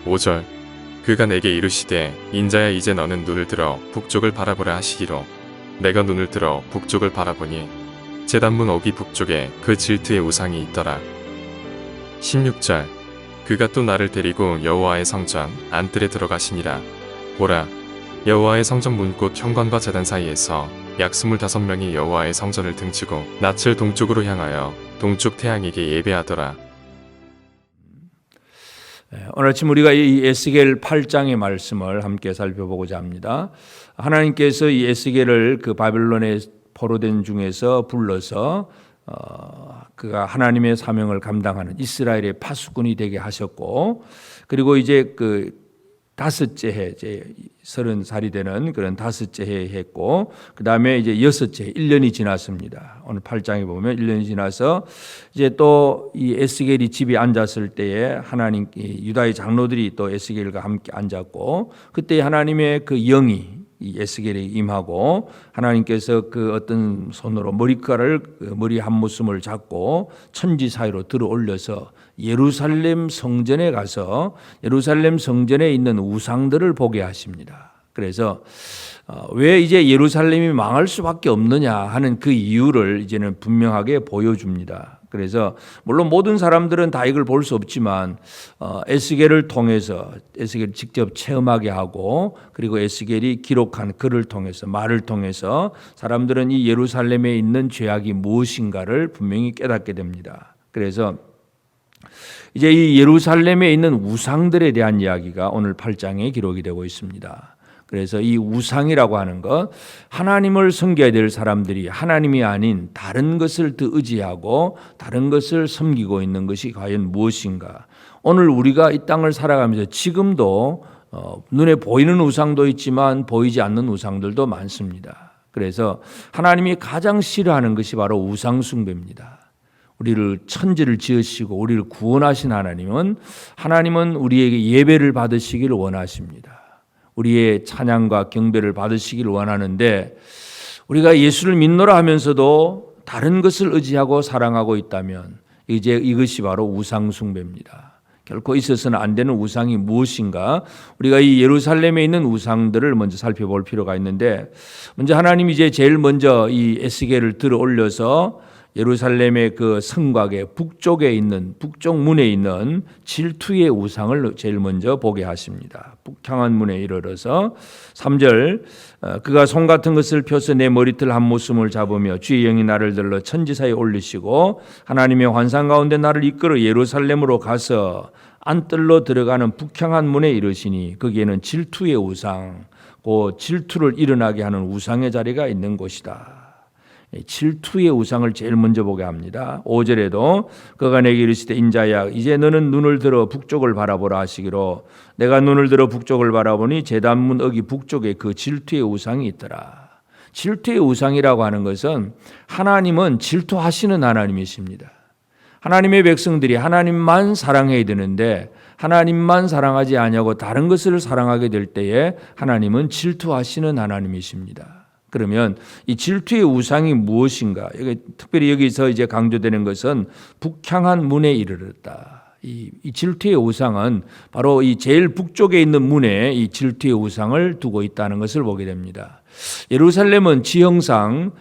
5절 그가 내게 이르시되 인자야 이제 너는 눈을 들어 북쪽을 바라보라 하시기로 내가 눈을 들어 북쪽을 바라보니 제단문 오기 북쪽에 그 질투의 우상이 있더라. 16절 그가 또 나를 데리고 여호와의 성전 안뜰에 들어가시니라. 보라 여호와의 성전 문꽃 현관과 제단 사이에서 약 25명이 여호와의 성전을 등지고 낯을 동쪽으로 향하여 동쪽 태양에게 예배하더라. 오늘 아침 우리가 이 에스겔 8장의 말씀을 함께 살펴보고자 합니다. 하나님께서 이 에스겔을 그 바벨론의 포로된 중에서 불러서 그가 하나님의 사명을 감당하는 이스라엘의 파수꾼이 되게 하셨고, 그리고 이제 그 다섯째 해, 이제 30살이 되는 그런 다섯째 해 했고, 그 다음에 이제 여섯째 해, 1년이 지났습니다. 오늘 8장에 보면 1년이 지나서 이제 또 이 에스겔이 집에 앉았을 때에 하나님, 유다의 장로들이 또 에스겔과 함께 앉았고, 그때 하나님의 그 영이 이 에스겔에 임하고 하나님께서 그 어떤 손으로 머리 한 모습을 잡고 천지 사이로 들어 올려서 예루살렘 성전에 가서 예루살렘 성전에 있는 우상들을 보게 하십니다. 그래서 왜 이제 예루살렘이 망할 수밖에 없느냐 하는 그 이유를 이제는 분명하게 보여줍니다. 그래서 물론 모든 사람들은 다 이걸 볼 수 없지만 에스겔을 통해서 에스겔을 직접 체험하게 하고, 그리고 에스겔이 기록한 글을 통해서 말을 통해서 사람들은 이 예루살렘에 있는 죄악이 무엇인가를 분명히 깨닫게 됩니다. 그래서 이제 이 예루살렘에 있는 우상들에 대한 이야기가 오늘 8장에 기록이 되고 있습니다. 그래서 이 우상이라고 하는 것, 하나님을 섬겨야 될 사람들이 하나님이 아닌 다른 것을 더 의지하고 다른 것을 섬기고 있는 것이 과연 무엇인가. 오늘 우리가 이 땅을 살아가면서 지금도 눈에 보이는 우상도 있지만 보이지 않는 우상들도 많습니다. 그래서 하나님이 가장 싫어하는 것이 바로 우상 숭배입니다. 우리를 천지를 지으시고 우리를 구원하신 하나님은 우리에게 예배를 받으시기를 원하십니다. 우리의 찬양과 경배를 받으시기를 원하는데, 우리가 예수를 믿노라 하면서도 다른 것을 의지하고 사랑하고 있다면 이제 이것이 바로 우상 숭배입니다. 결코 있어서는 안 되는 우상이 무엇인가? 우리가 이 예루살렘에 있는 우상들을 먼저 살펴볼 필요가 있는데, 먼저 하나님이 이제 제일 먼저 이 에스겔을 들어 올려서 예루살렘의 그 성곽의 북쪽에 있는 북쪽 문에 있는 질투의 우상을 제일 먼저 보게 하십니다. 북향한 문에 이르러서 3절 그가 손 같은 것을 펴서 내 머리털 한 모순을 잡으며 주의 영이 나를 들러 천지사에 올리시고 하나님의 환상 가운데 나를 이끌어 예루살렘으로 가서 안뜰로 들어가는 북향한 문에 이르시니 거기에는 질투의 우상, 그 질투를 일어나게 하는 우상의 자리가 있는 곳이다. 질투의 우상을 제일 먼저 보게 합니다. 5절에도 그가 내게 이르시되 인자야 이제 너는 눈을 들어 북쪽을 바라보라 하시기로 내가 눈을 들어 북쪽을 바라보니 제단문 어기 북쪽에 그 질투의 우상이 있더라. 질투의 우상이라고 하는 것은 하나님은 질투하시는 하나님이십니다. 하나님의 백성들이 하나님만 사랑해야 되는데 하나님만 사랑하지 아니하고 다른 것을 사랑하게 될 때에 하나님은 질투하시는 하나님이십니다. 그러면 이 질투의 우상이 무엇인가? 특별히 여기서 이제 강조되는 것은 북향한 문에 이르렀다. 이 질투의 우상은 바로 이 제일 북쪽에 있는 문에 이 질투의 우상을 두고 있다는 것을 보게 됩니다. 예루살렘은 지형상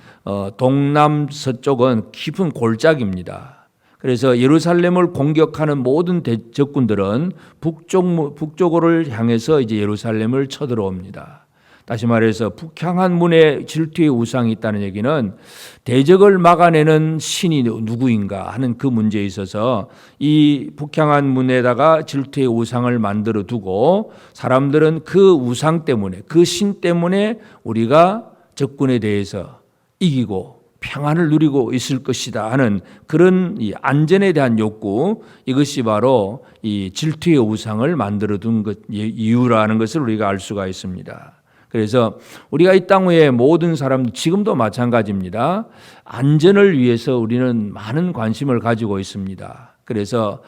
동남 서쪽은 깊은 골짜기입니다. 그래서 예루살렘을 공격하는 모든 적군들은 북쪽으로 향해서 이제 예루살렘을 쳐들어옵니다. 다시 말해서 북향한 문에 질투의 우상이 있다는 얘기는 대적을 막아내는 신이 누구인가 하는 그 문제에 있어서 이 북향한 문에다가 질투의 우상을 만들어 두고 사람들은 그 우상 때문에 그 신 때문에 우리가 적군에 대해서 이기고 평안을 누리고 있을 것이다 하는 그런 이 안전에 대한 욕구, 이것이 바로 이 질투의 우상을 만들어 둔 이유라는 것을 우리가 알 수가 있습니다. 그래서 우리가 이 땅 위에 모든 사람 지금도 마찬가지입니다. 안전을 위해서 우리는 많은 관심을 가지고 있습니다. 그래서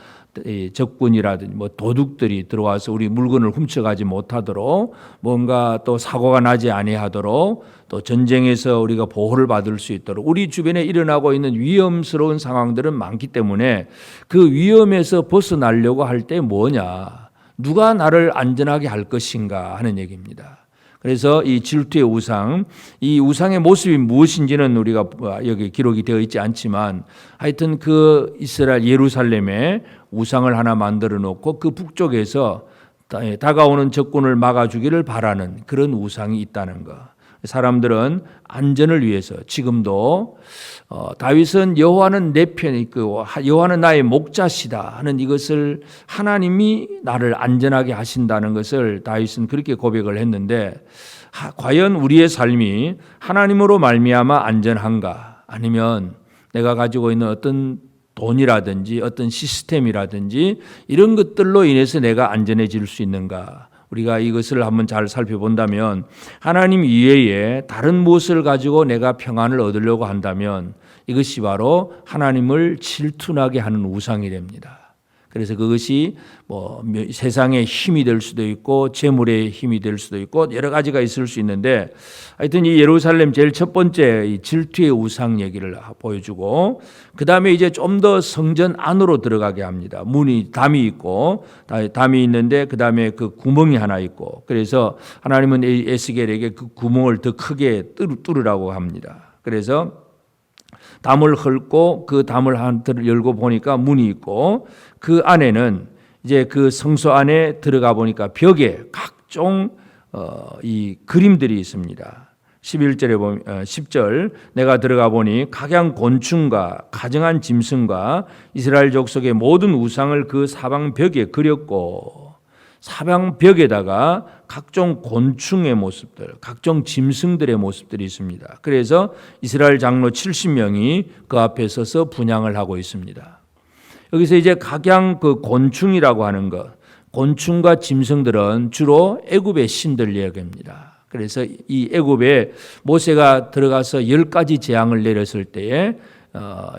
적군이라든지 도둑들이 들어와서 우리 물건을 훔쳐가지 못하도록, 뭔가 또 사고가 나지 아니하도록, 또 전쟁에서 우리가 보호를 받을 수 있도록 우리 주변에 일어나고 있는 위험스러운 상황들은 많기 때문에 그 위험에서 벗어나려고 할 때 뭐냐? 누가 나를 안전하게 할 것인가 하는 얘기입니다. 그래서 이 질투의 우상, 이 우상의 모습이 무엇인지는 우리가 여기 기록이 되어 있지 않지만 하여튼 그 이스라엘 예루살렘에 우상을 하나 만들어 놓고 그 북쪽에서 다가오는 적군을 막아주기를 바라는 그런 우상이 있다는 것. 사람들은 안전을 위해서 지금도 다윗은 여호와는 내 편에 있고 여호와는 나의 목자시다 하는 이것을 하나님이 나를 안전하게 하신다는 것을 다윗은 그렇게 고백을 했는데 과연 우리의 삶이 하나님으로 말미암아 안전한가 아니면 내가 가지고 있는 어떤 돈이라든지 어떤 시스템이라든지 이런 것들로 인해서 내가 안전해질 수 있는가? 우리가 이것을 한번 잘 살펴본다면 하나님 이외에 다른 무엇을 가지고 내가 평안을 얻으려고 한다면 이것이 바로 하나님을 질투나게 하는 우상이 됩니다. 그래서 그것이 세상의 힘이 될 수도 있고 재물의 힘이 될 수도 있고 여러 가지가 있을 수 있는데 하여튼 이 예루살렘 제일 첫 번째 이 질투의 우상 얘기를 보여주고 그 다음에 이제 좀 더 성전 안으로 들어가게 합니다. 담이 있고 담이 있는데 그 다음에 그 구멍이 하나 있고 그래서 하나님은 에스겔에게 그 구멍을 더 크게 뚫으라고 합니다. 그래서 담을 헐고 그 담을 한틀 열고 보니까 문이 있고 그 안에는 이제 그 성소 안에 들어가 보니까 벽에 각종 이 그림들이 있습니다. 11절에 보면 10절 내가 들어가 보니 각양 곤충과 가정한 짐승과 이스라엘 족속의 모든 우상을 그 사방 벽에 그렸고 사방 벽에다가 각종 곤충의 모습들, 각종 짐승들의 모습들이 있습니다. 그래서 이스라엘 장로 70명이 그 앞에 서서 분향을 하고 있습니다. 여기서 이제 각양 그 곤충이라고 하는 것, 곤충과 짐승들은 주로 애굽의 신들 이야기입니다. 그래서 이 애굽에 모세가 들어가서 10가지 재앙을 내렸을 때에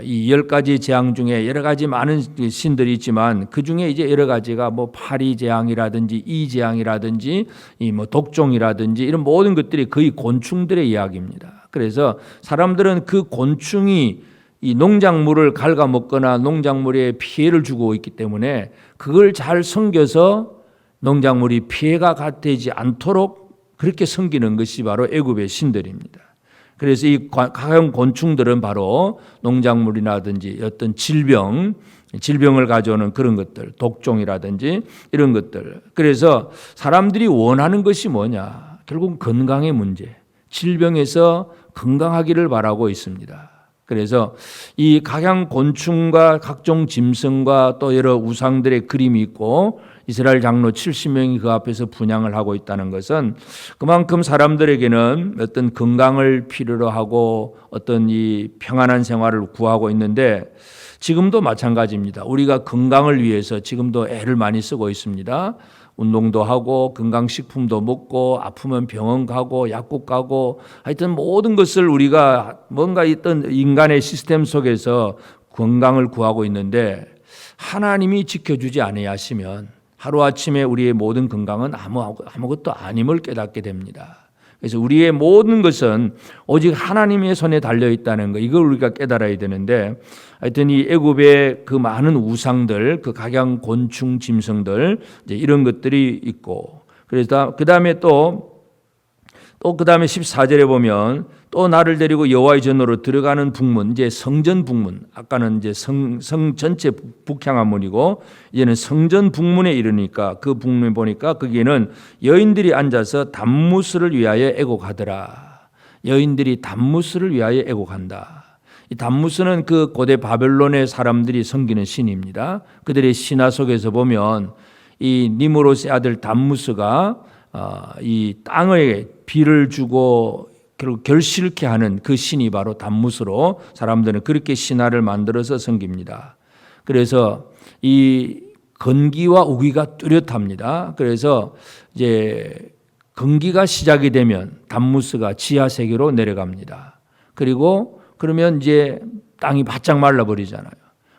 이 10가지 재앙 중에 여러 가지 많은 신들이 있지만 그 중에 이제 여러 가지가 파리 재앙이라든지 이 재앙이라든지 이 독종이라든지 이런 모든 것들이 거의 곤충들의 이야기입니다. 그래서 사람들은 그 곤충이 이 농작물을 갉아먹거나 농작물에 피해를 주고 있기 때문에 그걸 잘 섬겨서 농작물이 피해가 되지 않도록 그렇게 섬기는 것이 바로 애굽의 신들입니다. 그래서 이 각종 곤충들은 바로 농작물이라든지 어떤 질병을 가져오는 그런 것들, 독종이라든지 이런 것들. 그래서 사람들이 원하는 것이 뭐냐? 결국 건강의 문제, 질병에서 건강하기를 바라고 있습니다. 그래서 이 각양 곤충과 각종 짐승과 또 여러 우상들의 그림이 있고 이스라엘 장로 70명이 그 앞에서 분향을 하고 있다는 것은 그만큼 사람들에게는 어떤 건강을 필요로 하고 어떤 이 평안한 생활을 구하고 있는데 지금도 마찬가지입니다. 우리가 건강을 위해서 지금도 애를 많이 쓰고 있습니다. 운동도 하고 건강식품도 먹고 아프면 병원 가고 약국 가고 하여튼 모든 것을 우리가 뭔가 있던 인간의 시스템 속에서 건강을 구하고 있는데 하나님이 지켜주지 아니하시면 하루아침에 우리의 모든 건강은 아무것도 아님을 깨닫게 됩니다. 그래서 우리의 모든 것은 오직 하나님의 손에 달려있다는 거, 이걸 우리가 깨달아야 되는데 하여튼 이 애굽의 그 많은 우상들, 그 각양 곤충 짐승들 이제 이런 것들이 있고 그래서 그 다음에 또 그 다음에 14절에 보면 또 나를 데리고 여호와의 전으로 들어가는 북문, 이제 성전 북문, 아까는 이제 성 전체 북향한 문이고 이제는 성전 북문에 이르니까 그 북문에 보니까 거기에는 여인들이 앉아서 단무스를 위하여 애곡하더라. 여인들이 단무스를 위하여 애곡한다. 이 단무스는 그 고대 바벨론의 사람들이 섬기는 신입니다. 그들의 신화 속에서 보면 이 니므롯의 아들 단무스가 이 땅에 비를 주고 결국 결실케 하는 그 신이 바로 단무스로 사람들은 그렇게 신화를 만들어서 섬깁니다. 그래서 이 건기와 우기가 뚜렷합니다. 그래서 이제 건기가 시작이 되면 단무스가 지하 세계로 내려갑니다. 그리고 그러면 이제 땅이 바짝 말라버리잖아요.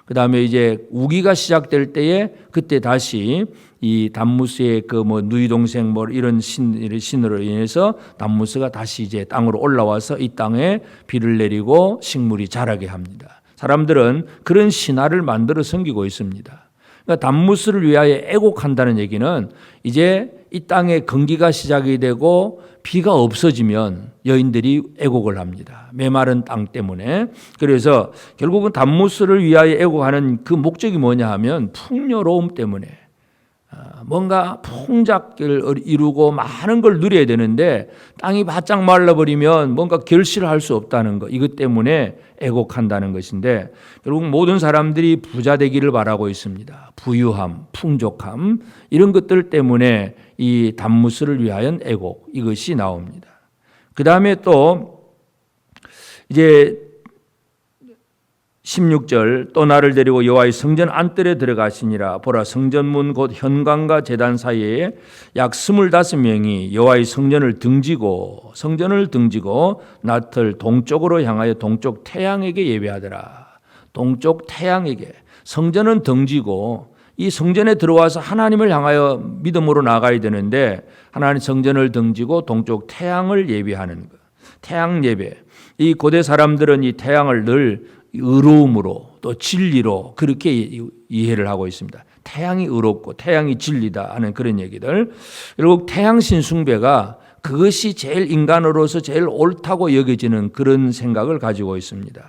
그 다음에 이제 우기가 시작될 때에 그때 다시 이 단무스의 그 누이 동생 이런 신으로 인해서 단무스가 다시 이제 땅으로 올라와서 이 땅에 비를 내리고 식물이 자라게 합니다. 사람들은 그런 신화를 만들어 섬기고 있습니다. 그러니까 단무스를 위하여 애곡한다는 얘기는 이제 이 땅에 건기가 시작이 되고 비가 없어지면 여인들이 애곡을 합니다. 메마른 땅 때문에. 그래서 결국은 단무스를 위하여 애곡하는 그 목적이 뭐냐 하면 풍요로움 때문에, 뭔가 풍작을 이루고 많은 걸 누려야 되는데 땅이 바짝 말라버리면 뭔가 결실을 할 수 없다는 것, 이것 때문에 애곡한다는 것인데, 결국 모든 사람들이 부자 되기를 바라고 있습니다. 부유함, 풍족함, 이런 것들 때문에 이 단무스를 위하여 애곡, 이것이 나옵니다. 그 다음에 또 이제 16절, 또 나를 데리고 여호와의 성전 안뜰에 들어가시니라. 보라, 성전문 곧 현관과 제단 사이에 약 25명이 여호와의 성전을 등지고 나틀 동쪽으로 향하여 동쪽 태양에게 예배하더라. 동쪽 태양에게. 성전은 등지고 이 성전에 들어와서 하나님을 향하여 믿음으로 나가야 되는데, 하나님 성전을 등지고 동쪽 태양을 예배하는 것. 태양 예배. 이 고대 사람들은 이 태양을 늘 의로움으로 또 진리로 그렇게 이해를 하고 있습니다. 태양이 의롭고 태양이 진리다 하는 그런 얘기들. 결국 태양신 숭배가 그것이 제일 인간으로서 제일 옳다고 여겨지는 그런 생각을 가지고 있습니다.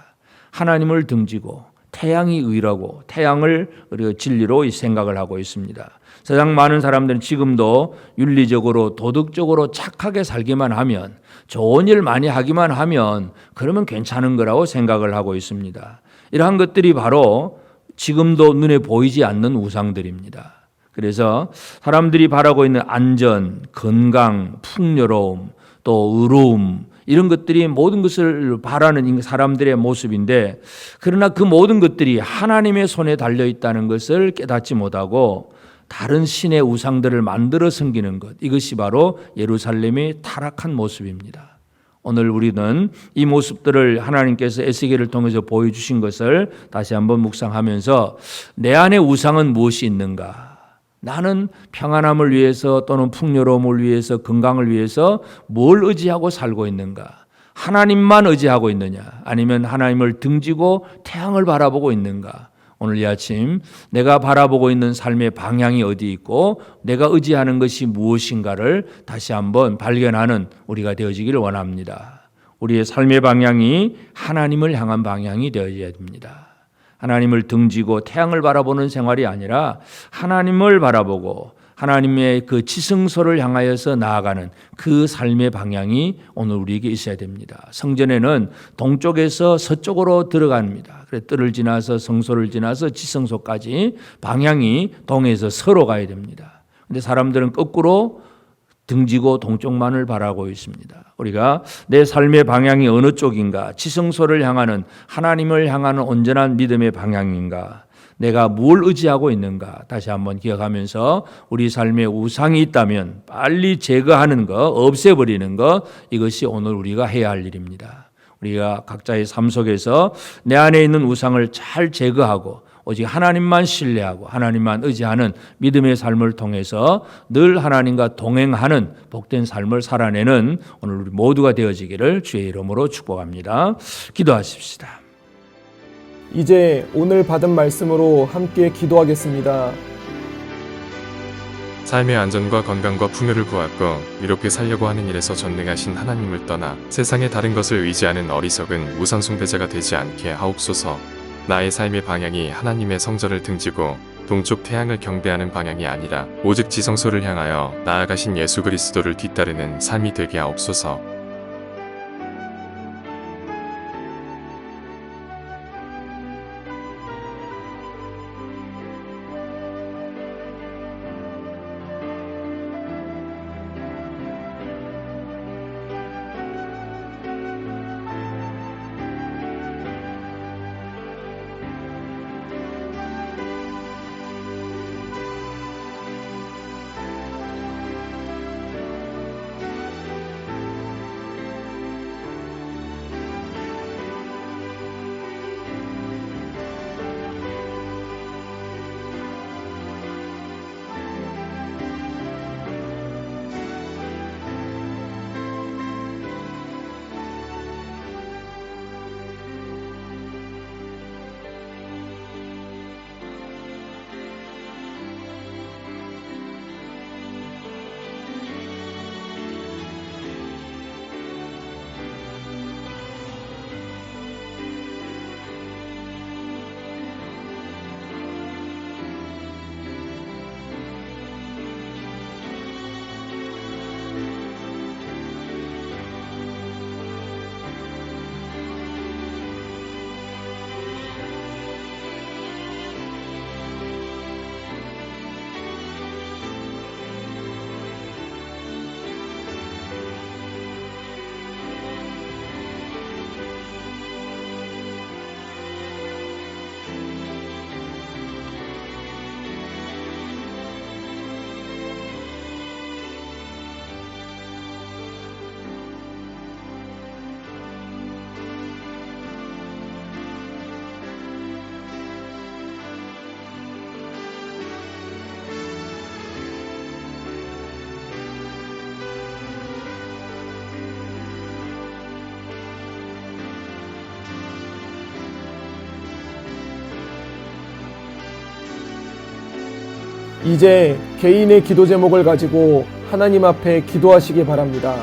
하나님을 등지고 태양이 의라고 태양을 우리가 진리로 생각을 하고 있습니다. 세상 많은 사람들은 지금도 윤리적으로 도덕적으로 착하게 살기만 하면, 좋은 일 많이 하기만 하면 그러면 괜찮은 거라고 생각을 하고 있습니다. 이러한 것들이 바로 지금도 눈에 보이지 않는 우상들입니다. 그래서 사람들이 바라고 있는 안전, 건강, 풍요로움, 또 의로움, 이런 것들이 모든 것을 바라는 사람들의 모습인데, 그러나 그 모든 것들이 하나님의 손에 달려있다는 것을 깨닫지 못하고 다른 신의 우상들을 만들어 섬기는 것, 이것이 바로 예루살렘의 타락한 모습입니다. 오늘 우리는 이 모습들을 하나님께서 에스겔을 통해서 보여주신 것을 다시 한번 묵상하면서, 내 안에 우상은 무엇이 있는가? 나는 평안함을 위해서 또는 풍요로움을 위해서, 건강을 위해서 뭘 의지하고 살고 있는가? 하나님만 의지하고 있느냐? 아니면 하나님을 등지고 태양을 바라보고 있는가? 오늘 이 아침 내가 바라보고 있는 삶의 방향이 어디 있고 내가 의지하는 것이 무엇인가를 다시 한번 발견하는 우리가 되어지기를 원합니다. 우리의 삶의 방향이 하나님을 향한 방향이 되어야 됩니다. 하나님을 등지고 태양을 바라보는 생활이 아니라 하나님을 바라보고 하나님의 그 지성소를 향하여서 나아가는 그 삶의 방향이 오늘 우리에게 있어야 됩니다. 성전에는 동쪽에서 서쪽으로 들어갑니다. 그래, 뜰을 지나서 성소를 지나서 지성소까지 방향이 동에서 서로 가야 됩니다. 그런데 사람들은 거꾸로 등지고 동쪽만을 바라고 있습니다. 우리가 내 삶의 방향이 어느 쪽인가? 지성소를 향하는, 하나님을 향하는 온전한 믿음의 방향인가? 내가 뭘 의지하고 있는가? 다시 한번 기억하면서 우리 삶에 우상이 있다면 빨리 제거하는 것, 없애버리는 것, 이것이 오늘 우리가 해야 할 일입니다. 우리가 각자의 삶 속에서 내 안에 있는 우상을 잘 제거하고 오직 하나님만 신뢰하고 하나님만 의지하는 믿음의 삶을 통해서 늘 하나님과 동행하는 복된 삶을 살아내는 오늘 우리 모두가 되어지기를 주의 이름으로 축복합니다. 기도하십시다. 이제 오늘 받은 말씀으로 함께 기도하겠습니다. 삶의 안전과 건강과 풍요를 구하고 이롭게 살려고 하는 일에서 전능하신 하나님을 떠나 세상의 다른 것을 의지하는 어리석은 우상 숭배자가 되지 않게 하옵소서. 나의 삶의 방향이 하나님의 성전을 등지고 동쪽 태양을 경배하는 방향이 아니라 오직 지성소를 향하여 나아가신 예수 그리스도를 뒤따르는 삶이 되게 하옵소서. 이제 개인의 기도 제목을 가지고 하나님 앞에 기도하시기 바랍니다.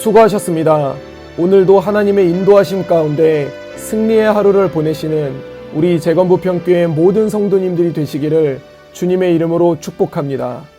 수고하셨습니다. 오늘도 하나님의 인도하심 가운데 승리의 하루를 보내시는 우리 재건부평교회 모든 성도님들이 되시기를 주님의 이름으로 축복합니다.